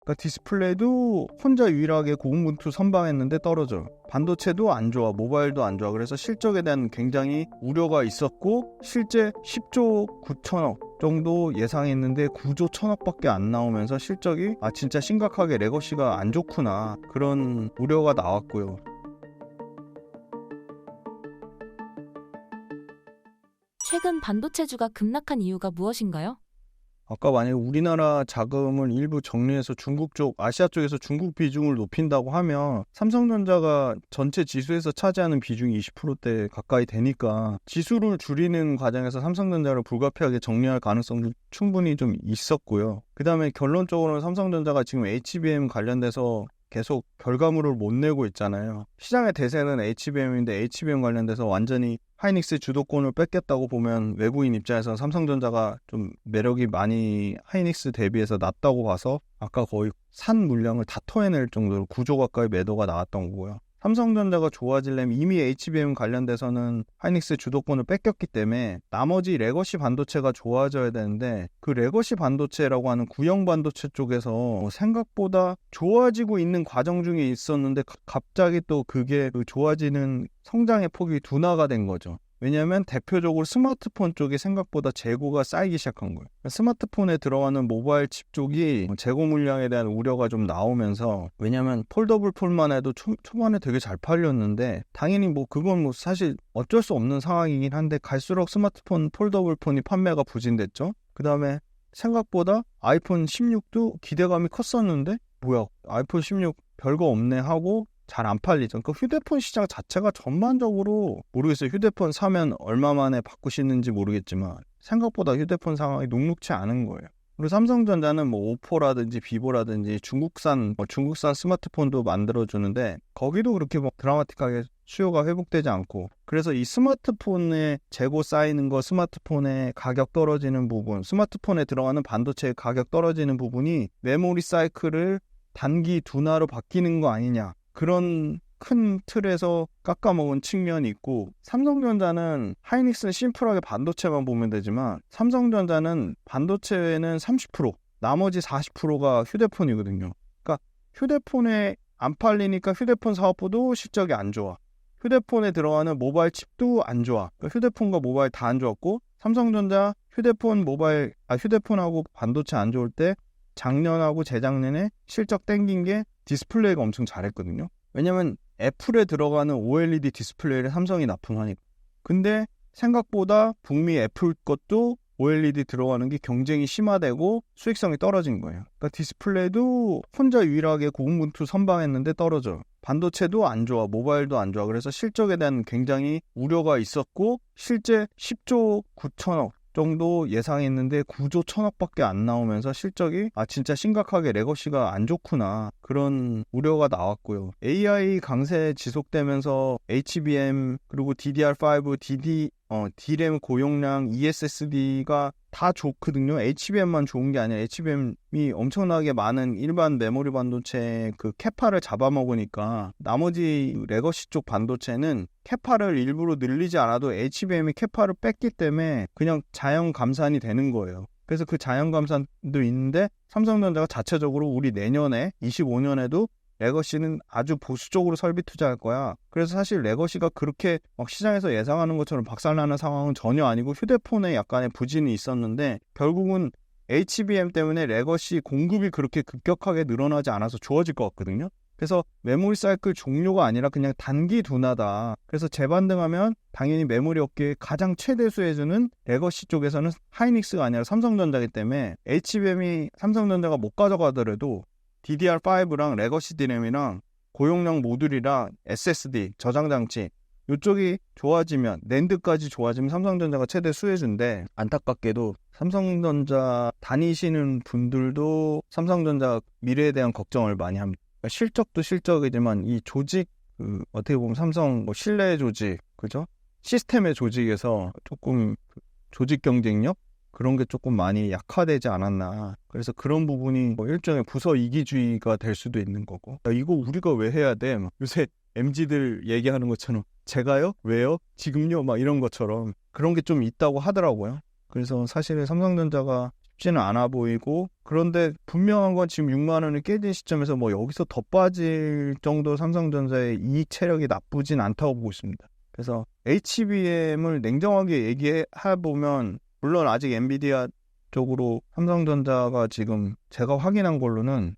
그러니까 디스플레이도 혼자 유일하게 고군분투 선방했는데 떨어져요. 반도체도 안 좋아, 모바일도 안 좋아. 그래서 실적에 대한 굉장히 우려가 있었고 실제 10조 9천억 정도 예상했는데 9조 1천억밖에 안 나오면서 실적이 진짜 심각하게 레거시가 안 좋구나, 그런 우려가 나왔고요. 최근 반도체주가 급락한 이유가 무엇인가요? 아까 만약에 우리나라 자금을 일부 정리해서 중국 쪽, 아시아 쪽에서 중국 비중을 높인다고 하면 삼성전자가 전체 지수에서 차지하는 비중이 20%대 가까이 되니까 지수를 줄이는 과정에서 삼성전자를 불가피하게 정리할 가능성도 충분히 좀 있었고요. 그 다음에 결론적으로는 삼성전자가 지금 HBM 관련돼서 계속 결과물을 못 내고 있잖아요. 시장의 대세는 HBM인데 HBM 관련돼서 완전히 하이닉스 주도권을 뺏겼다고 보면 외부인 입장에서 삼성전자가 좀 매력이 많이 하이닉스 대비해서 낮다고 봐서 아까 거의 산 물량을 다 토해낼 정도로 9조 가까이 매도가 나왔던 거고요. 삼성전자가 좋아지려면 이미 HBM 관련돼서는 하이닉스 주도권을 뺏겼기 때문에 나머지 레거시 반도체가 좋아져야 되는데, 그 레거시 반도체라고 하는 구형 반도체 쪽에서 생각보다 좋아지고 있는 과정 중에 있었는데 갑자기 또 그게 그 좋아지는 성장의 폭이 둔화가 된 거죠. 왜냐하면 대표적으로 스마트폰 쪽이 생각보다 재고가 쌓이기 시작한 거예요. 스마트폰에 들어가는 모바일 칩 쪽이 재고 물량에 대한 우려가 좀 나오면서, 왜냐하면 폴더블 폰만 해도 초반에 되게 잘 팔렸는데 당연히 그건 사실 어쩔 수 없는 상황이긴 한데 갈수록 스마트폰 폴더블 폰이 판매가 부진됐죠. 그 다음에 생각보다 아이폰 16도 기대감이 컸었는데 뭐야, 아이폰 16 별거 없네 하고 잘 안 팔리죠. 그 휴대폰 시장 자체가 전반적으로 모르겠어요. 휴대폰 사면 얼마 만에 바꾸시는지 모르겠지만 생각보다 휴대폰 상황이 녹록치 않은 거예요. 그리고 삼성전자는 오포라든지 비보라든지 중국산 스마트폰도 만들어주는데 거기도 그렇게 드라마틱하게 수요가 회복되지 않고, 그래서 이 스마트폰에 재고 쌓이는 거, 스마트폰의 가격 떨어지는 부분, 스마트폰에 들어가는 반도체 가격 떨어지는 부분이 메모리 사이클을 단기 둔화로 바뀌는 거 아니냐, 그런 큰 틀에서 깎아먹은 측면이 있고, 삼성전자는 하이닉스는 심플하게 반도체만 보면 되지만 삼성전자는 반도체는 30%, 나머지 40%가 휴대폰이거든요. 그러니까 휴대폰에 안 팔리니까 휴대폰 사업부도 실적이 안 좋아. 휴대폰에 들어가는 모바일 칩도 안 좋아. 그러니까 휴대폰과 모바일 다 안 좋았고, 삼성전자 휴대폰하고 반도체 안 좋을 때 작년하고 재작년에 실적 땡긴 게 디스플레이가 엄청 잘했거든요. 왜냐면 애플에 들어가는 OLED 디스플레이를 삼성이 납품하니까. 근데 생각보다 북미 애플 것도 OLED 들어가는 게 경쟁이 심화되고 수익성이 떨어진 거예요. 그러니까 디스플레이도 혼자 유일하게 고군분투 선방했는데 떨어져요. 반도체도 안 좋아, 모바일도 안 좋아. 그래서 실적에 대한 굉장히 우려가 있었고 실제 10조 9천억 정도 예상했는데 9조 1천억밖에 안 나오면서 실적이 진짜 심각하게 레거시가 안 좋구나, 그런 우려가 나왔고요. AI 강세 지속되면서 HBM 그리고 DDR5, DRAM 고용량, eSSD가 다 좋거든요. HBM만 좋은 게 아니라 HBM이 엄청나게 많은 일반 메모리 반도체 그 캐파를 잡아먹으니까 나머지 레거시 쪽 반도체는 캐파를 일부러 늘리지 않아도 HBM이 캐파를 뺐기 때문에 그냥 자연 감산이 되는 거예요. 그래서 그 자연 감산도 있는데 삼성전자가 자체적으로 우리 내년에 25년에도 레거시는 아주 보수적으로 설비 투자할 거야. 그래서 사실 레거시가 그렇게 시장에서 예상하는 것처럼 박살나는 상황은 전혀 아니고 휴대폰에 약간의 부진이 있었는데 결국은 HBM 때문에 레거시 공급이 그렇게 급격하게 늘어나지 않아서 좋아질 것 같거든요. 그래서 메모리 사이클 종료가 아니라 그냥 단기 둔화다. 그래서 재반등하면 당연히 메모리 업계의 가장 최대 수혜주는 레거시 쪽에서는 하이닉스가 아니라 삼성전자이기 때문에 HBM이 삼성전자가 못 가져가더라도 DDR5랑 레거시 DRAM이랑 고용량 모듈이랑 SSD, 저장장치 이쪽이 좋아지면, 낸드까지 좋아지면 삼성전자가 최대 수혜주인데 안타깝게도 삼성전자 다니시는 분들도 삼성전자 미래에 대한 걱정을 많이 합니다. 그러니까 실적도 실적이지만 이 조직, 어떻게 보면 삼성 신뢰 조직, 그죠? 시스템의 조직에서 조금 조직 경쟁력? 그런 게 조금 많이 약화되지 않았나. 그래서 그런 부분이 일종의 부서 이기주의가 될 수도 있는 거고. 야, 이거 우리가 왜 해야 돼? 요새 MZ들 얘기하는 것처럼 제가요? 왜요? 지금요? 이런 것처럼 그런 게 좀 있다고 하더라고요. 그래서 사실은 삼성전자가 쉽지는 않아 보이고, 그런데 분명한 건 지금 6만 원이 깨진 시점에서 뭐 여기서 더 빠질 정도 삼성전자의 이익 체력이 나쁘진 않다고 보고 있습니다. 그래서 HBM을 냉정하게 얘기해 보면, 물론 아직 엔비디아 쪽으로 삼성전자가 지금 제가 확인한 걸로는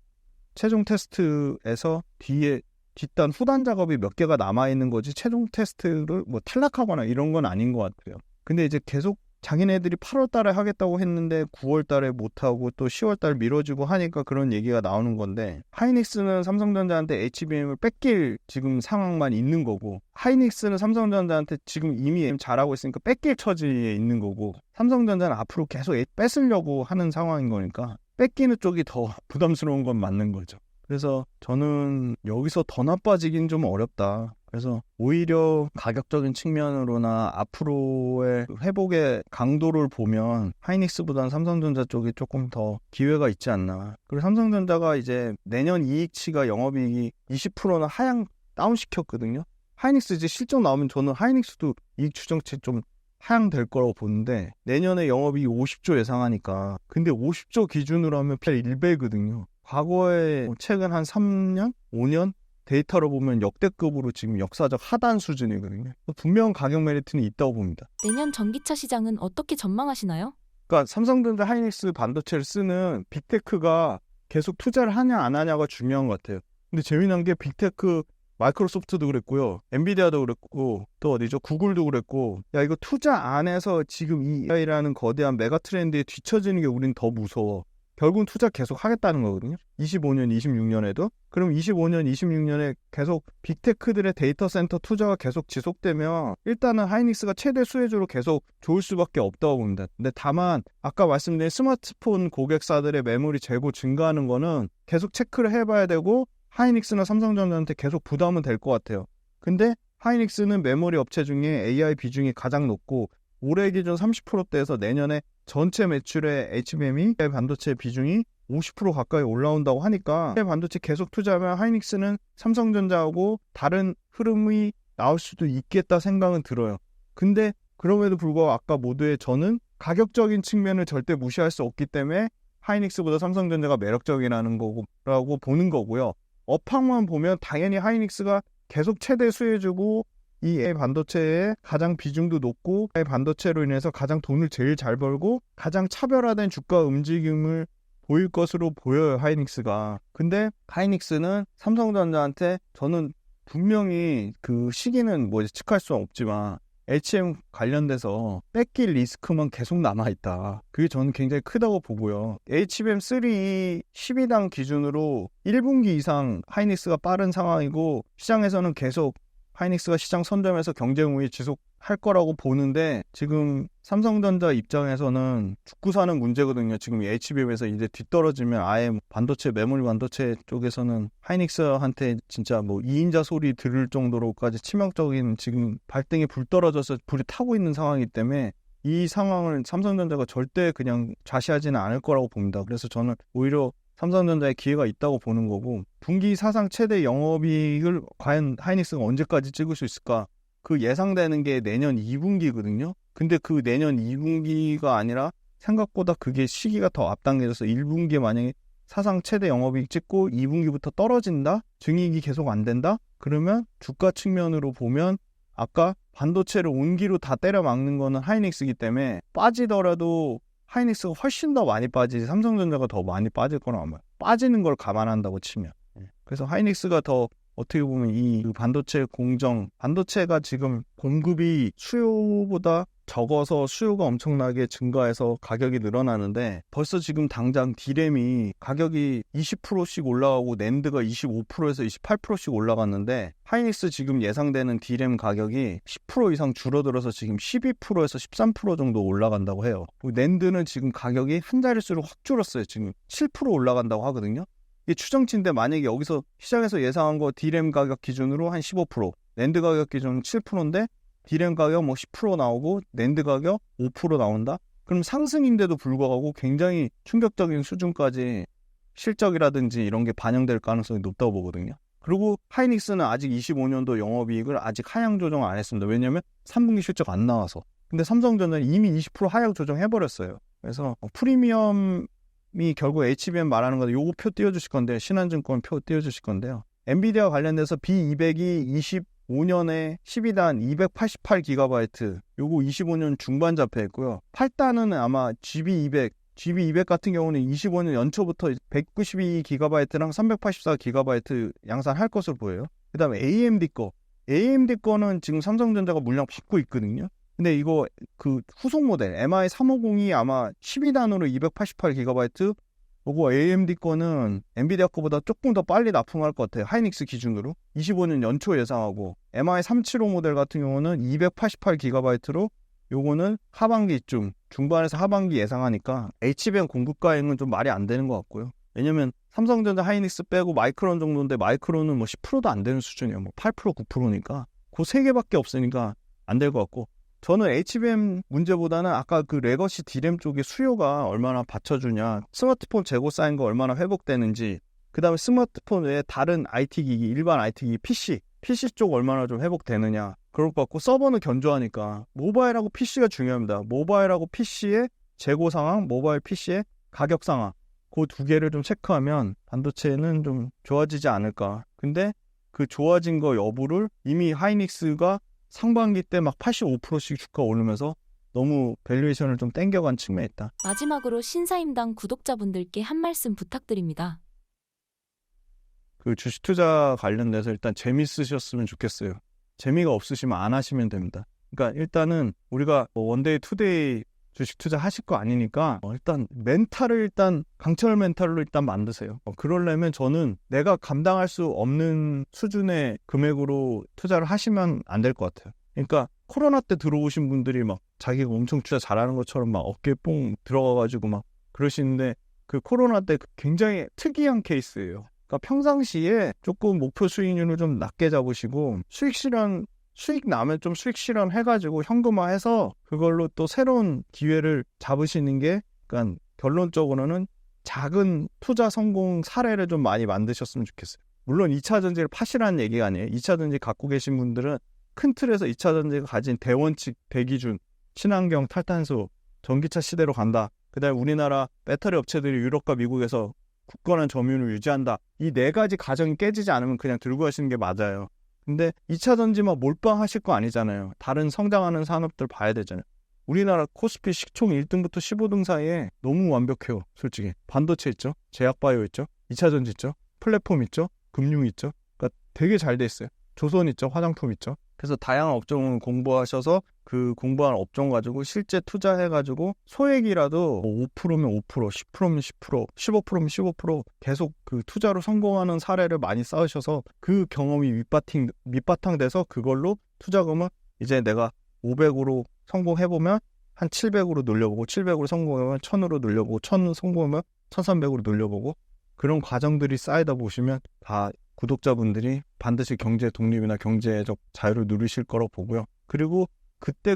최종 테스트에서 뒤에 뒷단 후단 작업이 몇 개가 남아있는 거지 최종 테스트를 뭐 탈락하거나 이런 건 아닌 것 같아요. 근데 이제 계속 자기네들이 8월 달에 하겠다고 했는데 9월 달에 못하고 또 10월 달 미뤄지고 하니까 그런 얘기가 나오는 건데, 하이닉스는 삼성전자한테 HBM을 뺏길 지금 상황만 있는 거고, 하이닉스는 삼성전자한테 지금 이미 잘하고 있으니까 뺏길 처지에 있는 거고, 삼성전자는 앞으로 계속 뺏으려고 하는 상황인 거니까 뺏기는 쪽이 더 부담스러운 건 맞는 거죠. 그래서 저는 여기서 더 나빠지긴 좀 어렵다. 그래서 오히려 가격적인 측면으로나 앞으로의 회복의 강도를 보면 하이닉스보다는 삼성전자 쪽이 조금 더 기회가 있지 않나. 그리고 삼성전자가 이제 내년 이익치가 영업이익이 20%나 하향 다운시켰거든요. 하이닉스 이제 실적 나오면 저는 하이닉스도 이익 추정치 좀 하향될 거라고 보는데, 내년에 영업이익 50조 예상하니까, 근데 50조 기준으로 하면 1배거든요. 과거에 최근 한 3년? 5년? 데이터로 보면 역대급으로 지금 역사적 하단 수준이거든요. 분명 가격 메리트는 있다고 봅니다. 내년 전기차 시장은 어떻게 전망하시나요? 그러니까 삼성전자 하이닉스 반도체를 쓰는 빅테크가 계속 투자를 하냐 안 하냐가 중요한 것 같아요. 근데 재미난 게 빅테크 마이크로소프트도 그랬고요, 엔비디아도 그랬고, 또 어디죠? 구글도 그랬고, 야 이거 투자 안 해서 지금 이 AI라는 거대한 메가 트렌드에 뒤처지는 게 우린 더 무서워. 결국은 투자 계속 하겠다는 거거든요. 25년, 26년에도. 그럼 25년, 26년에 계속 빅테크들의 데이터 센터 투자가 계속 지속되면 일단은 하이닉스가 최대 수혜주로 계속 좋을 수밖에 없다고 봅니다. 근데 다만 아까 말씀드린 스마트폰 고객사들의 매물이 재고 증가하는 거는 계속 체크를 해봐야 되고, 하이닉스나 삼성전자한테 계속 부담은 될 것 같아요. 근데 하이닉스는 메모리 업체 중에 AI 비중이 가장 높고, 올해 기준 30%대에서 내년에 전체 매출의 HBM이 반도체 비중이 50% 가까이 올라온다고 하니까 반도체 계속 투자하면 하이닉스는 삼성전자하고 다른 흐름이 나올 수도 있겠다 생각은 들어요. 근데 그럼에도 불구하고 아까 모두의 저는 가격적인 측면을 절대 무시할 수 없기 때문에 하이닉스보다 삼성전자가 매력적이라는 거라고 보는 거고요. 업황만 보면 당연히 하이닉스가 계속 최대 수혜주고, 이 반도체의 가장 비중도 높고, 반도체로 인해서 가장 돈을 제일 잘 벌고 가장 차별화된 주가 움직임을 보일 것으로 보여요, 하이닉스가. 근데 하이닉스는 삼성전자한테 저는 분명히 그 시기는 뭐 측할 수는 없지만 HM 관련돼서 뺏길 리스크만 계속 남아있다. 그게 저는 굉장히 크다고 보고요. HBM3 12당 기준으로 1분기 이상 하이닉스가 빠른 상황이고, 시장에서는 계속 하이닉스가 시장 선점에서 경쟁 우위 지속할 거라고 보는데, 지금 삼성전자 입장에서는 죽고 사는 문제거든요. 지금 HBM에서 이제 뒤떨어지면 아예 반도체, 메모리 반도체 쪽에서는 하이닉스한테 진짜 뭐 2인자 소리 들을 정도로까지 치명적인 지금 발등에 불 떨어져서 불이 타고 있는 상황이기 때문에 이 상황을 삼성전자가 절대 그냥 좌시하지는 않을 거라고 봅니다. 그래서 저는 오히려 삼성전자에 기회가 있다고 보는 거고, 분기 사상 최대 영업이익을 과연 하이닉스가 언제까지 찍을 수 있을까? 그 예상되는 게 내년 2분기거든요. 근데 그 내년 2분기가 아니라 생각보다 그게 시기가 더 앞당겨져서 1분기에 만약에 사상 최대 영업이익 찍고 2분기부터 떨어진다? 증이익이 계속 안 된다? 그러면 주가 측면으로 보면 아까 반도체를 온기로 다 때려 막는 거는 하이닉스이기 때문에 빠지더라도 하이닉스가 훨씬 더 많이 빠지지 삼성전자가 더 많이 빠질 거란 말이에요. 빠지는 걸 감안한다고 치면. 그래서 하이닉스가 더 어떻게 보면 이 반도체 공정, 반도체가 지금 공급이 수요보다 적어서 수요가 엄청나게 증가해서 가격이 늘어나는데, 벌써 지금 당장 D램이 가격이 20%씩 올라가고 낸드가 25%에서 28%씩 올라갔는데, 하이닉스 지금 예상되는 D램 가격이 10% 이상 줄어들어서 지금 12%에서 13% 정도 올라간다고 해요. 낸드는 지금 가격이 한 자릿수로 확 줄었어요. 지금 7% 올라간다고 하거든요. 이게 추정치인데, 만약에 여기서 시장에서 예상한 거 D램 가격 기준으로 한 15%, 낸드 가격 기준으로 7%인데 D램 가격 뭐 10% 나오고 낸드 가격 5% 나온다? 그럼 상승인데도 불구하고 굉장히 충격적인 수준까지 실적이라든지 이런 게 반영될 가능성이 높다고 보거든요. 그리고 하이닉스는 아직 25년도 영업이익을 아직 하향 조정 안 했습니다. 왜냐면 3분기 실적 안 나와서. 근데 삼성전자는 이미 20% 하향 조정해버렸어요. 그래서 프리미엄이 결국 HBM 말하는 건데 요거 표 띄워주실 건데 신한증권 표 띄워주실 건데요. 엔비디아 관련돼서 B200이 25년에 12단 288GB 요거 25년 중반 잡혀 있고요. 8단은 아마 GB200 같은 경우는 25년 연초부터 192GB랑 384GB 양산할 것으로 보여요. 그 다음에 AMD 거는 지금 삼성전자가 물량 받고 있거든요. 근데 이거 그 후속 모델 MI350이 아마 12단으로 288GB, 요거 AMD 거는 엔비디아 거보다 조금 더 빨리 납품할 것 같아요. 하이닉스 기준으로 25년 연초 예상하고, MI375 모델 같은 경우는 288GB로 요거는 하반기쯤, 중반에서 하반기 예상하니까 HBM 공급 가행은 좀 말이 안 되는 것 같고요. 왜냐면 삼성전자 하이닉스 빼고 마이크론 정도인데 마이크론은 뭐 10%도 안 되는 수준이에요. 뭐 8% 9%니까 그 3개밖에 없으니까 안 될 것 같고, 저는 HBM 문제보다는 아까 그 레거시 D램 쪽의 수요가 얼마나 받쳐주냐, 스마트폰 재고 쌓인 거 얼마나 회복되는지, 그 다음에 스마트폰 외에 다른 IT 기기, 일반 IT 기기, PC 쪽 얼마나 좀 회복되느냐, 그럴 것 같고, 서버는 견조하니까 모바일하고 PC가 중요합니다. 모바일하고 PC의 재고 상황, 모바일 PC의 가격 상황, 그 두 개를 좀 체크하면 반도체는 좀 좋아지지 않을까. 근데 그 좋아진 거 여부를 이미 하이닉스가 상반기 때 막 85%씩 주가 오르면서 너무 밸류에이션을 좀 땡겨간 측면이 있다. 마지막으로 신사임당 구독자분들께 한 말씀 부탁드립니다. 그 주식 투자 관련돼서 일단 재밌으셨으면 좋겠어요. 재미가 없으시면 안 하시면 됩니다. 그러니까 일단은 우리가 뭐 원데이, 투데이 주식 투자 하실 거 아니니까 일단 멘탈을 일단 강철 멘탈로 일단 만드세요. 그러려면 저는 내가 감당할 수 없는 수준의 금액으로 투자를 하시면 안 될 것 같아요. 그러니까 코로나 때 들어오신 분들이 막 자기가 엄청 투자 잘하는 것처럼 막 어깨에 뽕 들어가가지고 막 그러시는데, 그 코로나 때 굉장히 특이한 케이스예요. 그러니까 평상시에 조금 목표 수익률을 좀 낮게 잡으시고 수익 나면 좀 수익 실현해가지고 현금화해서 그걸로 또 새로운 기회를 잡으시는 게, 그러니까 결론적으로는 작은 투자 성공 사례를 좀 많이 만드셨으면 좋겠어요. 물론 2차 전지를 파시라는 얘기가 아니에요. 2차 전지 갖고 계신 분들은 큰 틀에서 2차 전지가 가진 대원칙, 대기준, 친환경, 탈탄소, 전기차 시대로 간다. 그 다음에 우리나라 배터리 업체들이 유럽과 미국에서 굳건한 점유율을 유지한다. 이 4가지 가정이 깨지지 않으면 그냥 들고 가시는 게 맞아요. 근데 2차 전지만 몰빵하실 거 아니잖아요. 다른 성장하는 산업들 봐야 되잖아요. 우리나라 코스피 시총 1등부터 15등 사이에 너무 완벽해요. 솔직히 반도체 있죠, 제약바이오 있죠, 2차 전지 있죠, 플랫폼 있죠, 금융 있죠. 그러니까 되게 잘 돼 있어요. 조선 있죠, 화장품 있죠. 그래서 다양한 업종을 공부하셔서 그 공부한 업종 가지고 실제 투자해가지고 소액이라도 5%면 5%, 10%면 10%, 15%면 15% 계속 그 투자로 성공하는 사례를 많이 쌓으셔서 그 경험이 밑바탕 돼서 그걸로 투자금을 이제 내가 500으로 성공해보면 한 700으로 늘려보고, 700으로 성공하면 1000으로 늘려보고, 1000 성공하면 1300으로 늘려보고, 그런 과정들이 쌓이다 보시면 다 구독자분들이 반드시 경제 독립이나 경제적 자유를 누리실 거라고 보고요. 그리고 그때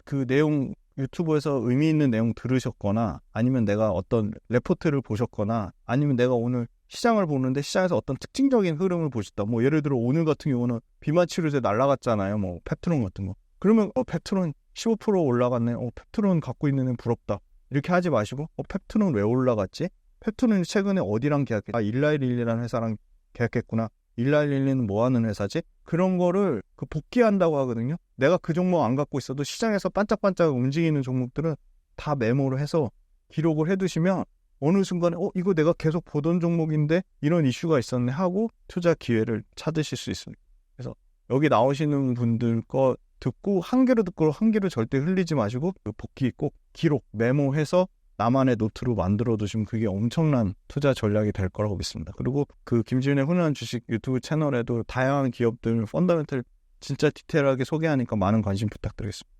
그 내용 유튜브에서 의미 있는 내용 들으셨거나, 아니면 내가 어떤 레포트를 보셨거나, 아니면 내가 오늘 시장을 보는데 시장에서 어떤 특징적인 흐름을 보셨다. 뭐 예를 들어 오늘 같은 경우는 비만 치료제 날라갔잖아요. 뭐 펩트론 같은 거. 그러면 펩트론 15% 올라갔네. 펩트론 갖고 있는 애 부럽다. 이렇게 하지 마시고 펩트론 왜 올라갔지? 펩트론이 최근에 어디랑 계약했지? 일라일릴리라는 회사랑 계약했구나. 일라일릴리는 뭐 하는 회사지? 그런 거를 복귀한다고 하거든요. 내가 그 종목 안 갖고 있어도 시장에서 반짝반짝 움직이는 종목들은 다 메모를 해서 기록을 해두시면 어느 순간에 이거 내가 계속 보던 종목인데 이런 이슈가 있었네 하고 투자 기회를 찾으실 수 있습니다. 그래서 여기 나오시는 분들 거 듣고 한 개로 듣고 한 개로 절대 흘리지 마시고 그 복귀 꼭 기록, 메모해서 나만의 노트로 만들어 두시면 그게 엄청난 투자 전략이 될 거라고 믿습니다. 그리고 그 김지윤의 훈훈한 주식 유튜브 채널에도 다양한 기업들 펀더멘털 진짜 디테일하게 소개하니까 많은 관심 부탁드리겠습니다.